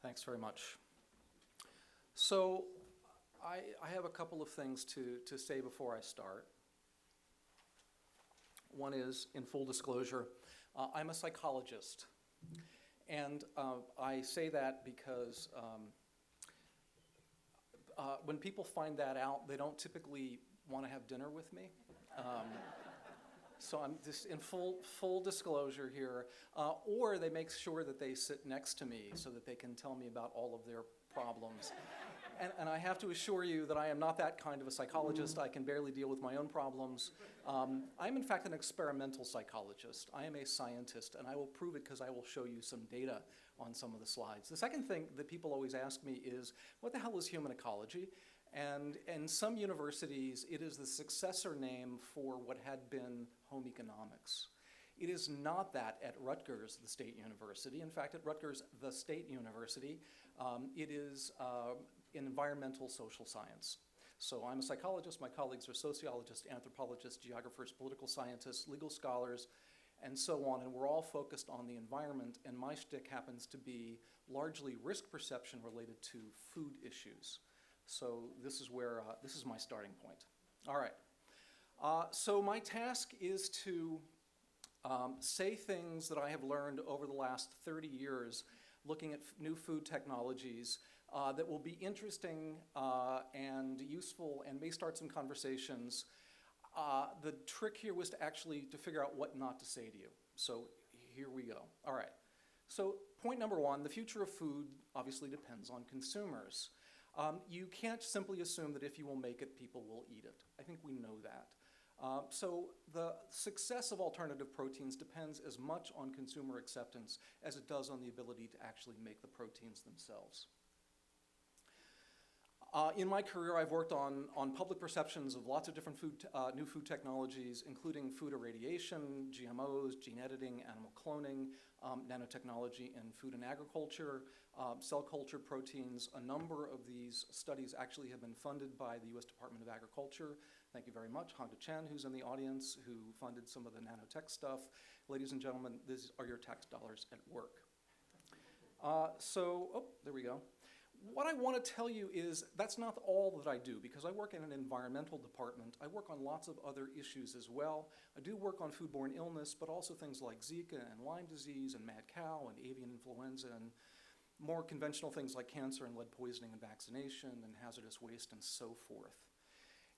Thanks very much. So I have a couple of things to say before I start. One is, in full disclosure, I'm a psychologist. And I say that because when people find that out, they don't typically want to have dinner with me. So I'm just in full disclosure here. Or they make sure that they sit next to me so that they can tell me about all of their problems. And I have to assure you that I am not that kind of a psychologist. I can barely deal with my own problems. I'm in fact an experimental psychologist. I am a scientist, and I will prove it because I will show you some data on some of the slides. The second thing that people always ask me is, what the hell is human ecology? And in some universities, it is the successor name for what had been home economics. It is not that at Rutgers, the state university. In fact, at Rutgers, the state university, it is environmental social science. So I'm a psychologist, my colleagues are sociologists, anthropologists, geographers, political scientists, legal scholars, and so on, and we're all focused on the environment, and my shtick happens to be largely risk perception related to food issues. So this is where, this is my starting point. All right, so my task is to say things that I have learned over the last 30 years looking at new food technologies that will be interesting and useful and may start some conversations. The trick here was to figure out what not to say to you. So here we go. All right. So point number one, the future of food obviously depends on consumers. You can't simply assume that if you will make it, people will eat it. I think we know that. So the success of alternative proteins depends as much on consumer acceptance as it does on the ability to actually make the proteins themselves. In my career, I've worked on public perceptions of lots of different new food technologies, including food irradiation, GMOs, gene editing, animal cloning, nanotechnology in food and agriculture, cell culture proteins. A number of these studies actually have been funded by the US Department of Agriculture. Thank you very much. Hangda Chen, who's in the audience, who funded some of the nanotech stuff. Ladies and gentlemen, these are your tax dollars at work. There we go. What I want to tell you is that's not all that I do, because I work in an environmental department. I work on lots of other issues as well. I do work on foodborne illness, but also things like Zika and Lyme disease and mad cow and avian influenza and more conventional things like cancer and lead poisoning and vaccination and hazardous waste and so forth.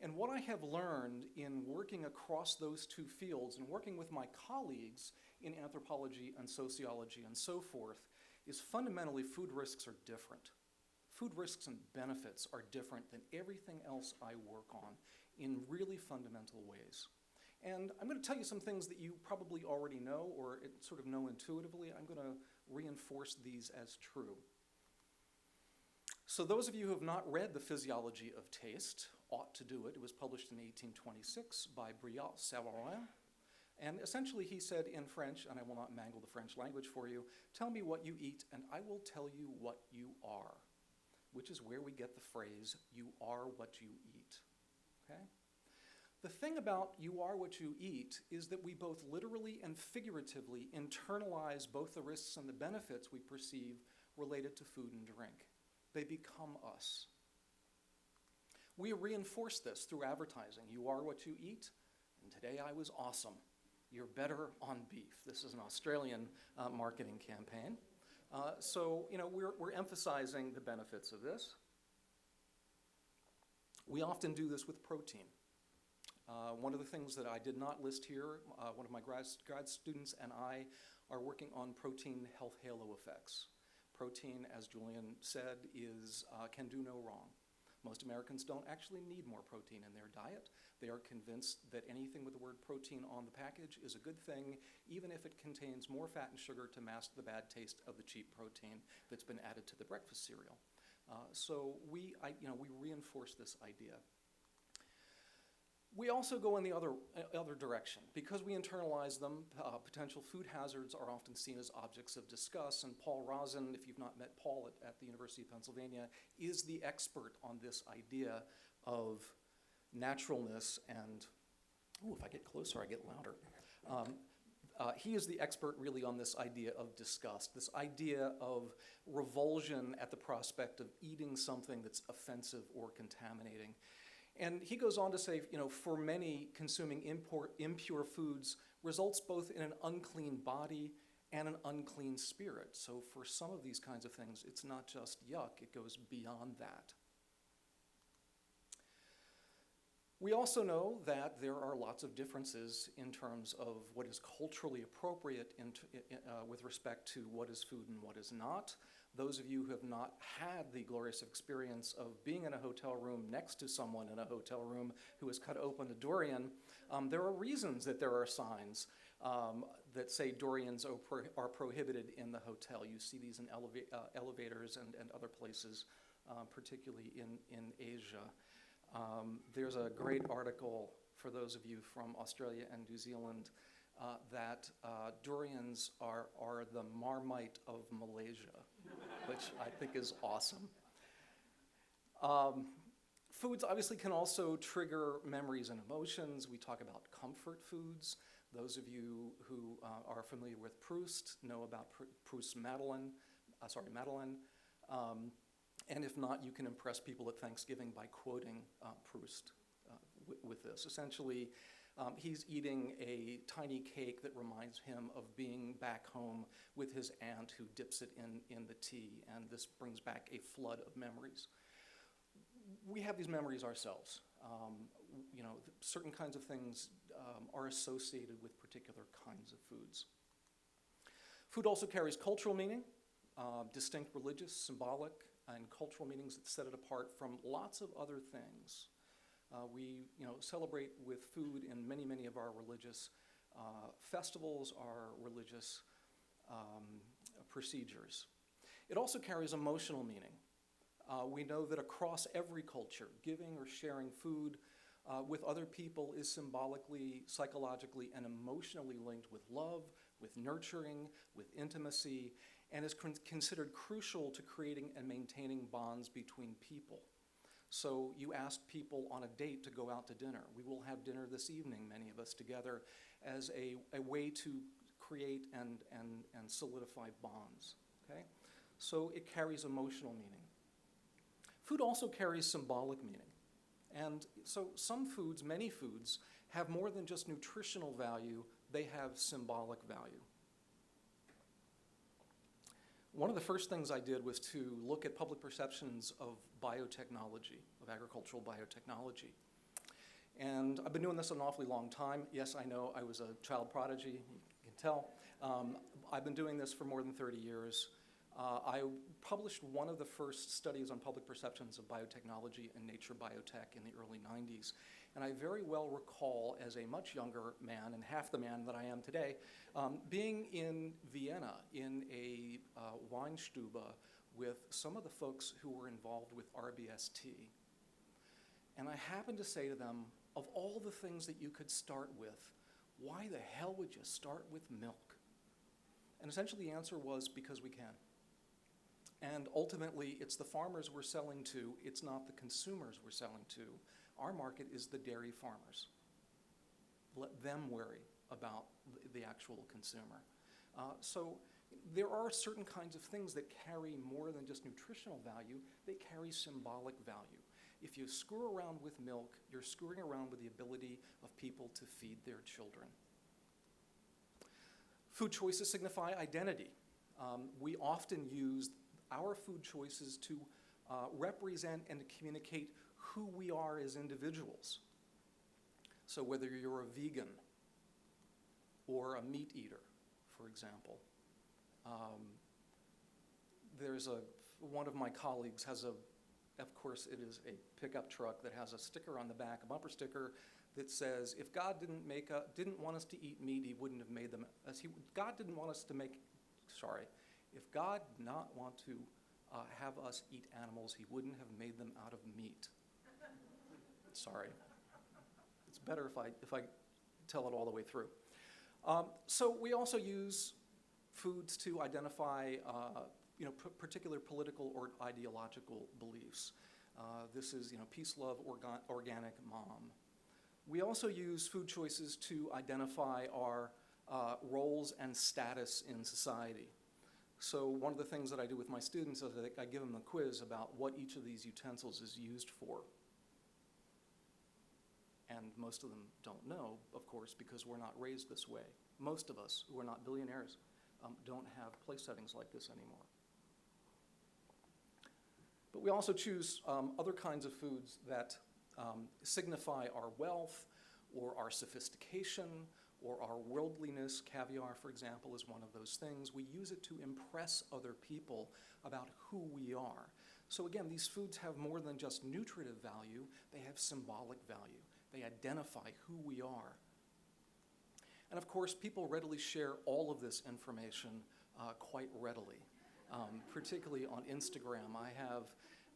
And what I have learned in working across those two fields and working with my colleagues in anthropology and sociology and so forth is fundamentally food risks are different. Food risks and benefits are different than everything else I work on in really fundamental ways. And I'm going to tell you some things that you probably already know or sort of know intuitively. I'm going to reinforce these as true. So those of you who have not read The Physiology of Taste ought to do it. It was published in 1826 by Briot-Savarin. And essentially he said in French, and I will not mangle the French language for you, tell me what you eat and I will tell you what you are, which is where we get the phrase, you are what you eat, okay? The thing about you are what you eat is that we both literally and figuratively internalize both the risks and the benefits we perceive related to food and drink. They become us. We reinforce this through advertising. You are what you eat, and today I was awesome. You're better on beef. This is an Australian marketing campaign. So, you know, we're emphasizing the benefits of this. We often do this with protein. One of the things that I did not list here, one of my grad students and I are working on protein health halo effects. Protein, as Julian said, can do no wrong. Most Americans don't actually need more protein in their diet. They are convinced that anything with the word protein on the package is a good thing, even if it contains more fat and sugar to mask the bad taste of the cheap protein that's been added to the breakfast cereal. So we reinforce this idea. We also go in the other direction. Because we internalize them, potential food hazards are often seen as objects of discuss, and Paul Rosen, if you've not met Paul at the University of Pennsylvania, is the expert on this idea of naturalness and, if I get closer, I get louder. He is the expert really on this idea of disgust, this idea of revulsion at the prospect of eating something that's offensive or contaminating. And he goes on to say, for many, consuming impure foods results both in an unclean body and an unclean spirit. So for some of these kinds of things, it's not just yuck, it goes beyond that. We also know that there are lots of differences in terms of what is culturally appropriate with respect to what is food and what is not. Those of you who have not had the glorious experience of being in a hotel room next to someone in a hotel room who has cut open a durian, there are reasons that there are signs that say durians are prohibited in the hotel. You see these in elevators and other places, particularly in Asia. There's a great article for those of you from Australia and New Zealand that durians are the Marmite of Malaysia, which I think is awesome. Foods obviously can also trigger memories and emotions. We talk about comfort foods. Those of you who are familiar with Proust know about Proust's Madeleine. And if not, you can impress people at Thanksgiving by quoting Proust with this. Essentially, he's eating a tiny cake that reminds him of being back home with his aunt who dips it in the tea, and this brings back a flood of memories. We have these memories ourselves. Certain kinds of things are associated with particular kinds of foods. Food also carries cultural meaning, distinct religious, symbolic, and cultural meanings that set it apart from lots of other things. We celebrate with food in many, many of our religious festivals, our religious procedures. It also carries emotional meaning. We know that across every culture, giving or sharing food with other people is symbolically, psychologically, and emotionally linked with love, with nurturing, with intimacy, and is considered crucial to creating and maintaining bonds between people. So you ask people on a date to go out to dinner. We will have dinner this evening, many of us together, as a way to create and solidify bonds, okay? So it carries emotional meaning. Food also carries symbolic meaning. And so some foods, many foods, have more than just nutritional value, they have symbolic value. One of the first things I did was to look at public perceptions of biotechnology, of agricultural biotechnology. And I've been doing this an awfully long time. Yes, I know I was a child prodigy, you can tell. I've been doing this for more than 30 years. I published one of the first studies on public perceptions of biotechnology in Nature Biotech in the early 90s. And I very well recall, as a much younger man, and half the man that I am today, being in Vienna in a Weinstube with some of the folks who were involved with RBST. And I happened to say to them, of all the things that you could start with, why the hell would you start with milk? And essentially the answer was, because we can. And ultimately, it's the farmers we're selling to, it's not the consumers we're selling to. Our market is the dairy farmers. Let them worry about the actual consumer. So there are certain kinds of things that carry more than just nutritional value, they carry symbolic value. If you screw around with milk, you're screwing around with the ability of people to feed their children. Food choices signify identity. We often use our food choices to represent and to communicate who we are as individuals. So whether you're a vegan or a meat eater, for example. One of my colleagues has of course it is a pickup truck that has a sticker on the back, a bumper sticker that says, if God didn't want us to eat meat, he wouldn't have made them. If God did not want to have us eat animals, he wouldn't have made them out of meat. Sorry. It's better if I tell it all the way through. So we also use foods to identify particular political or ideological beliefs. This is peace, love, organic, mom. We also use food choices to identify our roles and status in society. So one of the things that I do with my students is that I give them a quiz about what each of these utensils is used for. And most of them don't know, of course, because we're not raised this way. Most of us who are not billionaires don't have place settings like this anymore. But we also choose other kinds of foods that signify our wealth or our sophistication or our worldliness. Caviar, for example, is one of those things. We use it to impress other people about who we are. So again, these foods have more than just nutritive value, they have symbolic value. They identify who we are. And of course, people readily share all of this information quite readily, particularly on Instagram.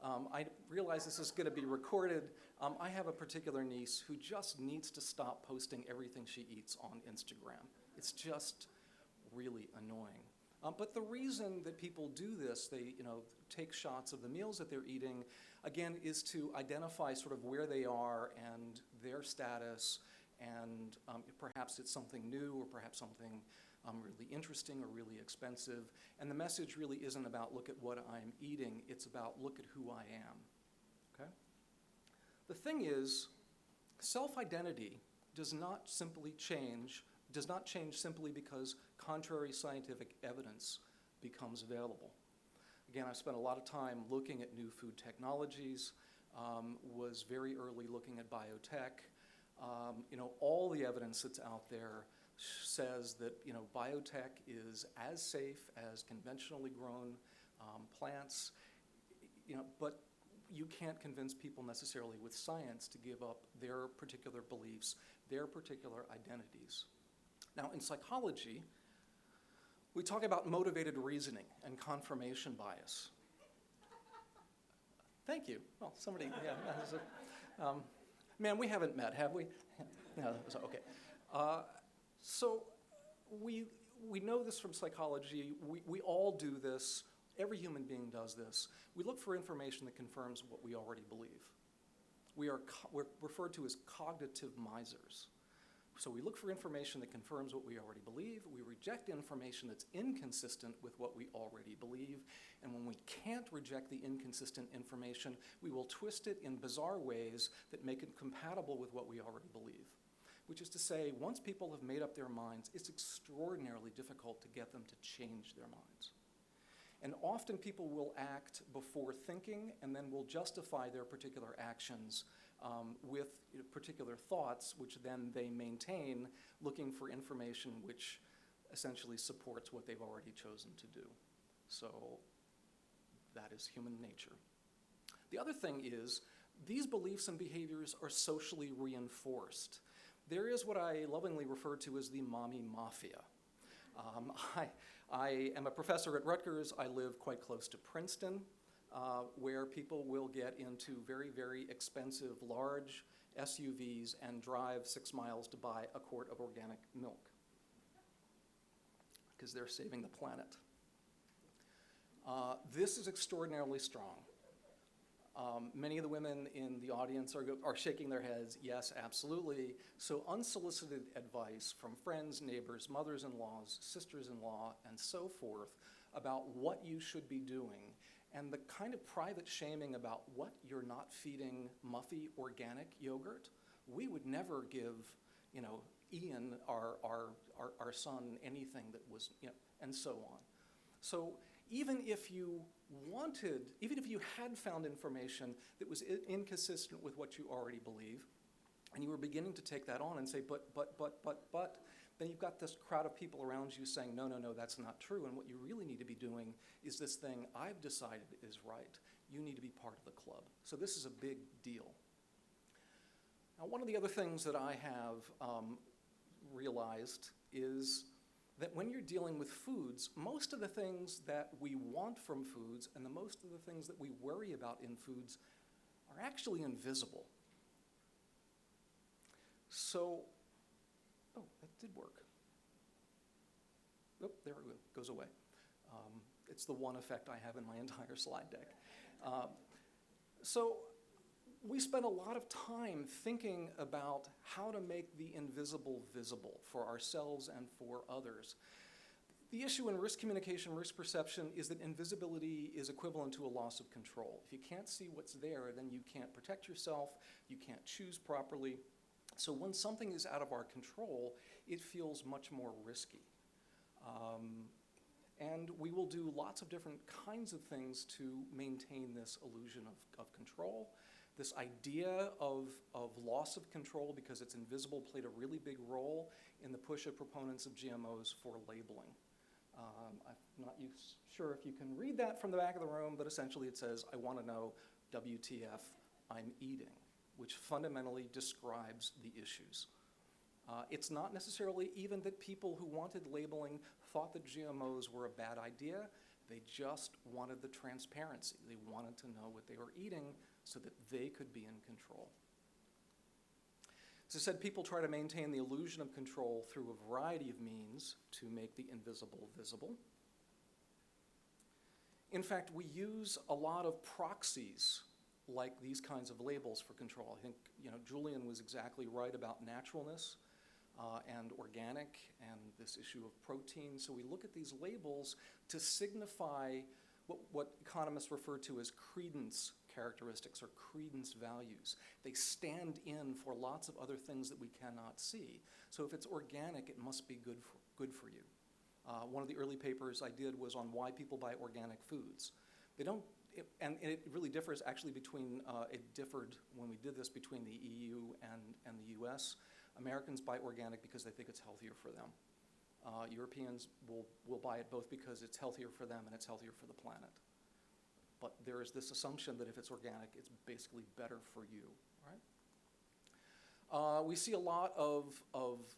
I realize this is going to be recorded. I have a particular niece who just needs to stop posting everything she eats on Instagram. It's just really annoying. But the reason that people do this, they take shots of the meals that they're eating, again, is to identify sort of where they are and their status, and perhaps it's something new or perhaps something really interesting or really expensive. And the message really isn't about look at what I'm eating, it's about look at who I am, okay? The thing is, self-identity does not change simply because contrary scientific evidence becomes available. Again, I've spent a lot of time looking at new food technologies, was very early looking at biotech. All the evidence that's out there says that biotech is as safe as conventionally grown plants, but you can't convince people necessarily with science to give up their particular beliefs, their particular identities. Now, in psychology, we talk about motivated reasoning and confirmation bias. Thank you. Well, somebody, yeah. Man, we haven't met, have we? No, so, okay. So we know this from psychology. We all do this. Every human being does this. We look for information that confirms what we already believe. We're referred to as cognitive misers. So we look for information that confirms what we already believe. We reject information that's inconsistent with what we already believe. And when we can't reject the inconsistent information, we will twist it in bizarre ways that make it compatible with what we already believe. Which is to say, once people have made up their minds, it's extraordinarily difficult to get them to change their minds. And often people will act before thinking and then will justify their particular actions with particular thoughts, which then they maintain, looking for information which essentially supports what they've already chosen to do. So that is human nature. The other thing is, these beliefs and behaviors are socially reinforced. There is what I lovingly refer to as the mommy mafia. I am a professor at Rutgers. I live quite close to Princeton, where people will get into very, very expensive, large SUVs and drive 6 miles to buy a quart of organic milk because they're saving the planet. This is extraordinarily strong. Many of the women in the audience are shaking their heads, yes, absolutely. So unsolicited advice from friends, neighbors, mothers-in-laws, sisters-in-law, and so forth about what you should be doing, and the kind of private shaming about what you're not feeding Muffy organic yogurt. We would never give, Ian, our son, anything that was, and so on. So even if you had found information that was inconsistent with what you already believe, and you were beginning to take that on and say, but, then you've got this crowd of people around you saying, no, that's not true, and what you really need to be doing is this thing I've decided is right. You need to be part of the club. So this is a big deal. Now, one of the other things that I have realized is that when you're dealing with foods, most of the things that we want from foods and most of the things that we worry about in foods are actually invisible. So, oh, that did work. Oh, there it goes away. It's the one effect I have in my entire slide deck. So We spend a lot of time thinking about how to make the invisible visible for ourselves and for others. The issue in risk communication, risk perception, is that invisibility is equivalent to a loss of control. If you can't see what's there, then you can't protect yourself, you can't choose properly. So when something is out of our control, it feels much more risky. And we will do lots of different kinds of things to maintain this illusion of control. This idea of loss of control because it's invisible played a really big role in the push of proponents of GMOs for labeling. I'm not sure if you can read that from the back of the room, but essentially it says, I want to know WTF I'm eating, which fundamentally describes the issues. It's not necessarily even that people who wanted labeling thought that GMOs were a bad idea. They just wanted the transparency. They wanted to know what they were eating so that they could be in control. As I said, people try to maintain the illusion of control through a variety of means to make the invisible visible. In fact, we use a lot of proxies like these kinds of labels for control. I think Julian was exactly right about naturalness and organic and this issue of protein. So we look at these labels to signify what economists refer to as credence characteristics or credence values. They stand in for lots of other things that we cannot see. So if it's organic, it must be good for you. One of the early papers I did was on why people buy organic foods. And it really differs actually between, it differed when we did this between the EU and the US. Americans buy organic because they think it's healthier for them. Europeans will buy it both because it's healthier for them and it's healthier for the planet. But there is this assumption that if it's organic, it's basically better for you, right? We see a lot of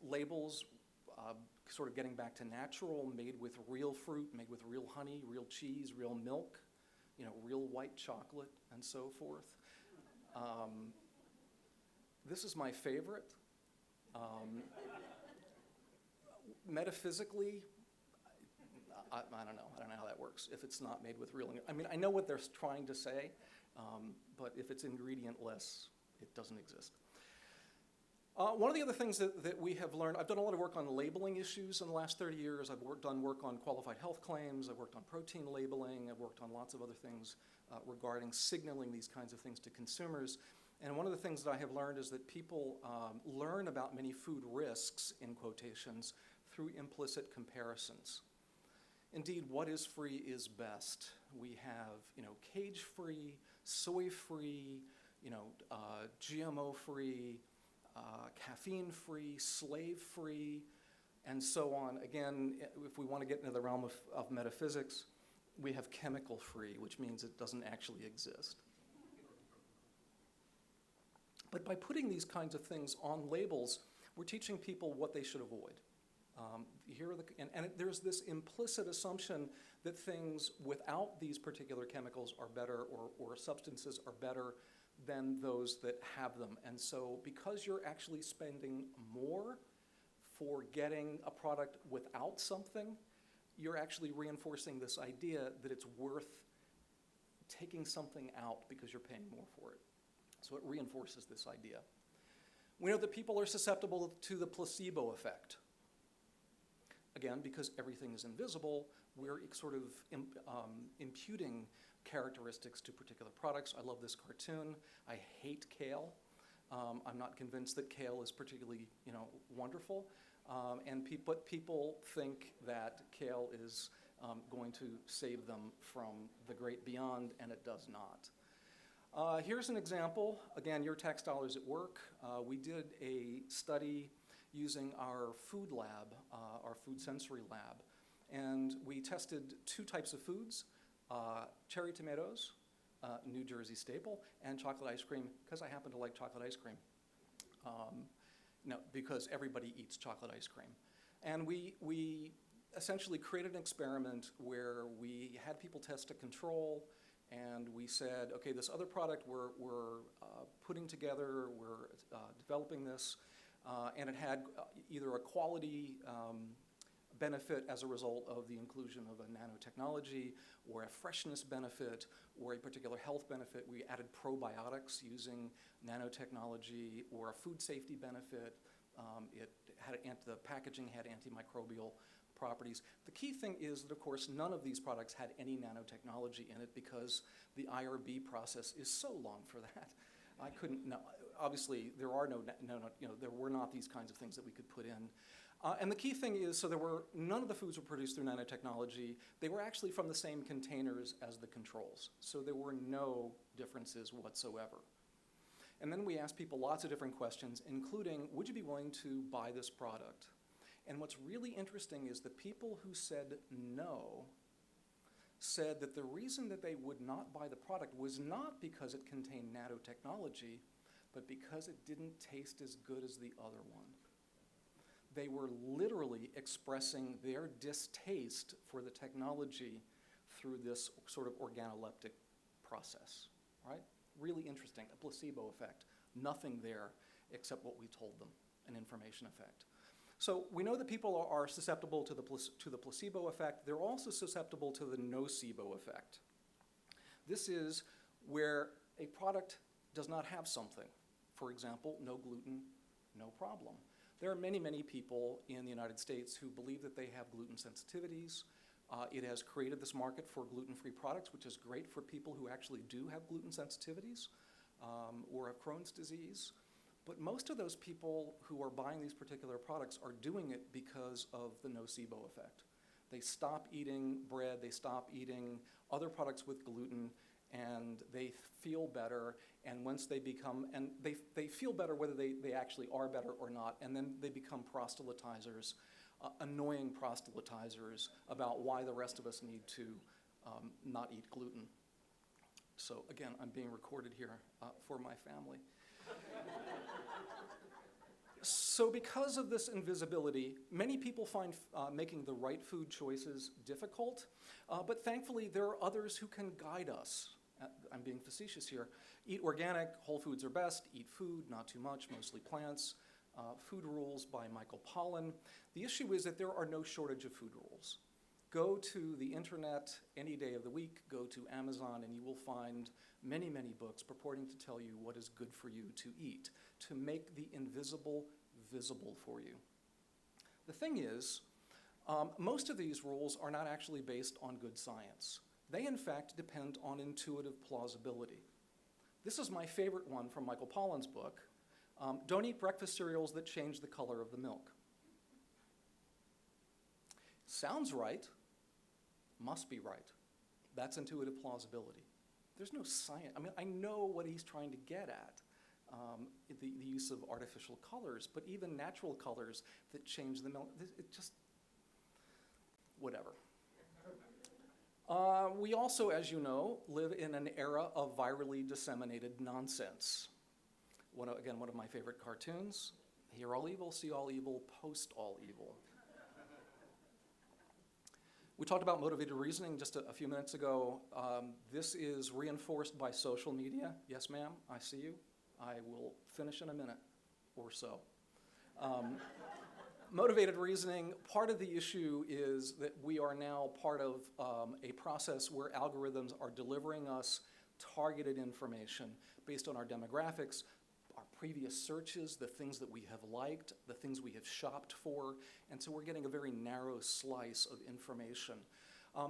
labels sort of getting back to natural, made with real fruit, made with real honey, real cheese, real milk, real white chocolate, and so forth. This is my favorite. Metaphysically, I don't know. I don't know how that works if it's not made with real. I mean, I know what they're trying to say, but if it's ingredient-less, it doesn't exist. One of the other things that we have learned, I've done a lot of work on labeling issues in the last 30 years. I've done work on qualified health claims. I've worked on protein labeling. I've worked on lots of other things regarding signaling these kinds of things to consumers. And one of the things that I have learned is that people learn about many food risks, in quotations, through implicit comparisons. Indeed, what is free is best. We have, cage-free, soy-free, GMO-free, caffeine-free, slave-free, and so on. Again, if we want to get into the realm of metaphysics, we have chemical-free, which means it doesn't actually exist. But by putting these kinds of things on labels, we're teaching people what they should avoid. There's this implicit assumption that things without these particular chemicals are better or substances are better than those that have them. And so because you're actually spending more for getting a product without something, you're actually reinforcing this idea that it's worth taking something out because you're paying more for it. So it reinforces this idea. We know that people are susceptible to the placebo effect. Again, because everything is invisible, we're sort of imputing characteristics to particular products. I love this cartoon. I hate kale. I'm not convinced that kale is particularly, wonderful. But people think that kale is going to save them from the great beyond, and it does not. Here's an example. Again, your tax dollars at work. We did a study using our food lab, our food sensory lab, and we tested two types of foods, cherry tomatoes, New Jersey staple, and chocolate ice cream, because I happen to like chocolate ice cream. Because everybody eats chocolate ice cream. And we essentially created an experiment where we had people test a control, and we said, okay, this other product we're putting together, we're developing this, and it had either a quality benefit as a result of the inclusion of a nanotechnology, or a freshness benefit, or a particular health benefit. We added probiotics using nanotechnology, or a food safety benefit. The packaging had antimicrobial properties. The key thing is that, of course, none of these products had any nanotechnology in it because the IRB process is so long for that. I couldn't, no, obviously there are there were not these kinds of things that we could put in. And the key thing is, so none of the foods were produced through nanotechnology. They were actually from the same containers as the controls. So there were no differences whatsoever. And then we asked people lots of different questions, including, would you be willing to buy this product? And what's really interesting is the people who said no said that the reason that they would not buy the product was not because it contained nanotechnology, but because it didn't taste as good as the other one. They were literally expressing their distaste for the technology through this sort of organoleptic process, right? Really interesting, a placebo effect. Nothing there except what we told them, an information effect. So we know that people are susceptible to the placebo effect. They're also susceptible to the nocebo effect. This is where a product does not have something. For example, no gluten, no problem. There are many, many people in the United States who believe that they have gluten sensitivities. It has created this market for gluten-free products, which is great for people who actually do have gluten sensitivities or have Crohn's disease. But most of those people who are buying these particular products are doing it because of the nocebo effect. They stop eating bread, they stop eating other products with gluten, and they feel better. And once they become, and they feel better whether they actually are better or not, and then they become proselytizers, annoying proselytizers about why the rest of us need to not eat gluten. So again, I'm being recorded here for my family. So because of this invisibility, many people find making the right food choices difficult, but thankfully there are others who can guide us. I'm being facetious here. Eat organic, whole foods are best, eat food, not too much, mostly plants. Food Rules by Michael Pollan. The issue is that there are no shortage of food rules. Go to the internet any day of the week, go to Amazon, and you will find many, many books purporting to tell you what is good for you to eat, to make the invisible visible for you. The thing is, most of these rules are not actually based on good science. They, in fact, depend on intuitive plausibility. This is my favorite one from Michael Pollan's book. Don't eat breakfast cereals that change the color of the milk. Sounds right, must be right. That's intuitive plausibility. There's no science. I mean, I know what he's trying to get at, the use of artificial colors, but even natural colors that change the milk, it just, whatever. We also, as you know, live in an era of virally disseminated nonsense. Again, one of my favorite cartoons, hear all evil, see all evil, post all evil. We talked about motivated reasoning just a few minutes ago. This is reinforced by social media. Yes, ma'am, I see you. I will finish in a minute or so. Motivated reasoning, part of the issue is that we are now part of a process where algorithms are delivering us targeted information based on our demographics, our previous searches, the things that we have liked, the things we have shopped for, and so we're getting a very narrow slice of information.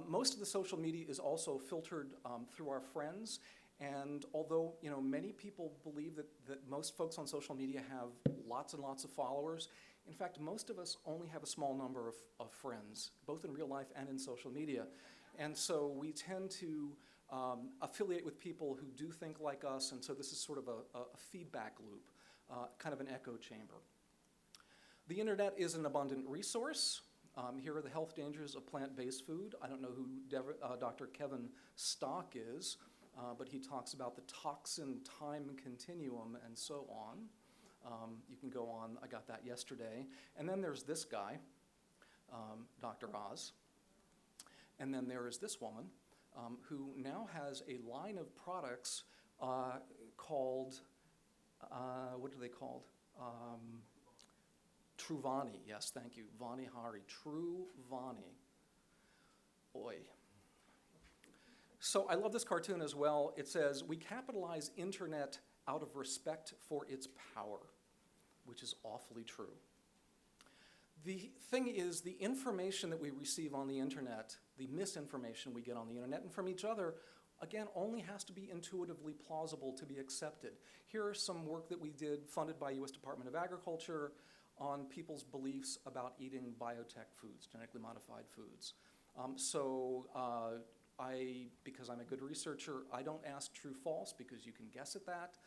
Most of the social media is also filtered through our friends, and although many people believe that most folks on social media have lots and lots of followers, in fact, most of us only have a small number of friends, both in real life and in social media. And so we tend to affiliate with people who do think like us, and so this is sort of a feedback loop, kind of an echo chamber. The internet is an abundant resource. Here are the health dangers of plant-based food. I don't know who Dr. Kevin Stock is, but he talks about the toxin time continuum and so on. You can go on, I got that yesterday. And then there's this guy, Dr. Oz. And then there is this woman who now has a line of products called, what are they called? True Vani, yes, thank you. Vani Hari, True Vani. Oi. So I love this cartoon as well. It says, we capitalize internet out of respect for its power, which is awfully true. The thing is, the information that we receive on the internet, the misinformation we get on the internet and from each other, again, only has to be intuitively plausible to be accepted. Here are some work that we did, funded by US Department of Agriculture, on people's beliefs about eating biotech foods, genetically modified foods. Because I'm a good researcher, I don't ask true, false, because you can guess at that.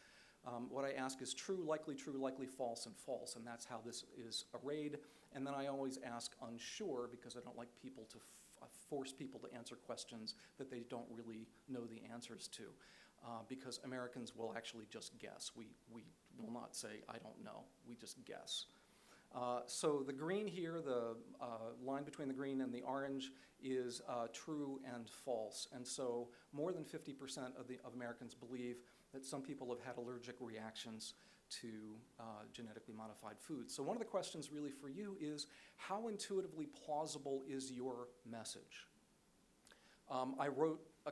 What I ask is true, likely, false, and that's how this is arrayed. And then I always ask unsure, because I don't like people to force people to answer questions that they don't really know the answers to, because Americans will actually just guess. We will not say, I don't know, we just guess. So the green here, the line between the green and the orange, is true and false. And so more than 50% of Americans believe that some people have had allergic reactions to genetically modified foods. So one of the questions really for you is, how intuitively plausible is your message? I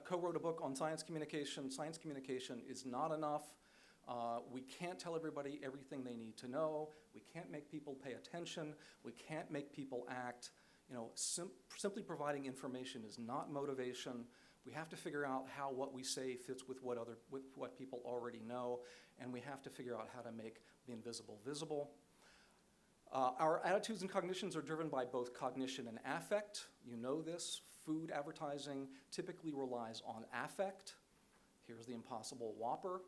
co-wrote a book on science communication. Science communication is not enough. We can't tell everybody everything they need to know. We can't make people pay attention. We can't make people act. Simply providing information is not motivation. We have to figure out how what we say fits with what people already know, and we have to figure out how to make the invisible visible. Our attitudes and cognitions are driven by both cognition and affect. You know this. Food advertising typically relies on affect. Here's the Impossible Whopper.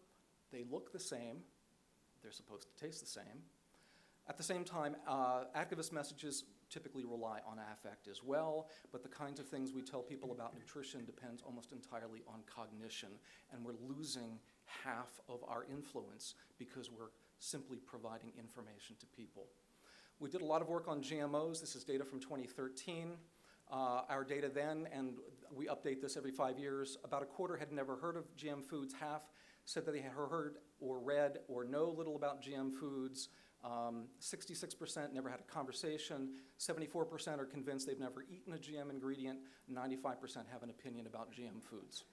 They look the same. They're supposed to taste the same. At the same time, activist messages typically rely on affect as well, but the kinds of things we tell people about nutrition depends almost entirely on cognition, and we're losing half of our influence because we're simply providing information to people. We did a lot of work on GMOs. This is data from 2013. Our data then, and we update this every 5 years, about a quarter had never heard of GM foods. Half said that they had heard or read or know little about GM foods. 66% never had a conversation. 74% are convinced they've never eaten a GM ingredient. 95% have an opinion about GM foods.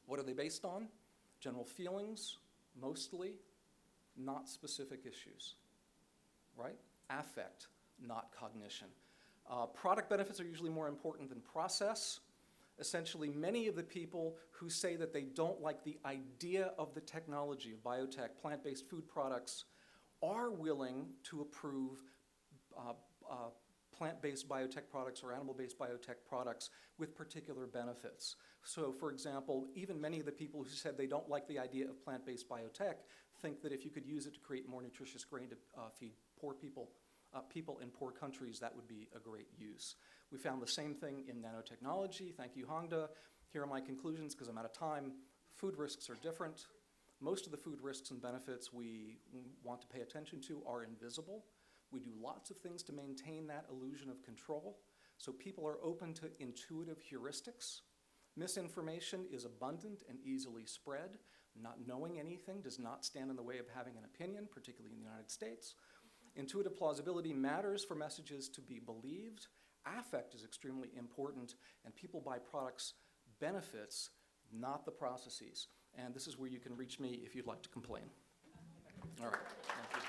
What are they based on? General feelings, mostly, not specific issues, right? Affect, not cognition. Product benefits are usually more important than process. Essentially, many of the people who say that they don't like the idea of the technology of biotech, plant-based food products, are willing to approve plant-based biotech products or animal-based biotech products with particular benefits. So, for example, even many of the people who said they don't like the idea of plant-based biotech think that if you could use it to create more nutritious grain to feed poor people in poor countries, that would be a great use. We found the same thing in nanotechnology. Thank you, Hongda. Here are my conclusions, because I'm out of time. Food risks are different. Most of the food risks and benefits we want to pay attention to are invisible. We do lots of things to maintain that illusion of control. So people are open to intuitive heuristics. Misinformation is abundant and easily spread. Not knowing anything does not stand in the way of having an opinion, particularly in the United States. Intuitive plausibility matters for messages to be believed. Affect is extremely important, and people buy products' benefits, not the processes. And this is where you can reach me if you'd like to complain. All right, thank you.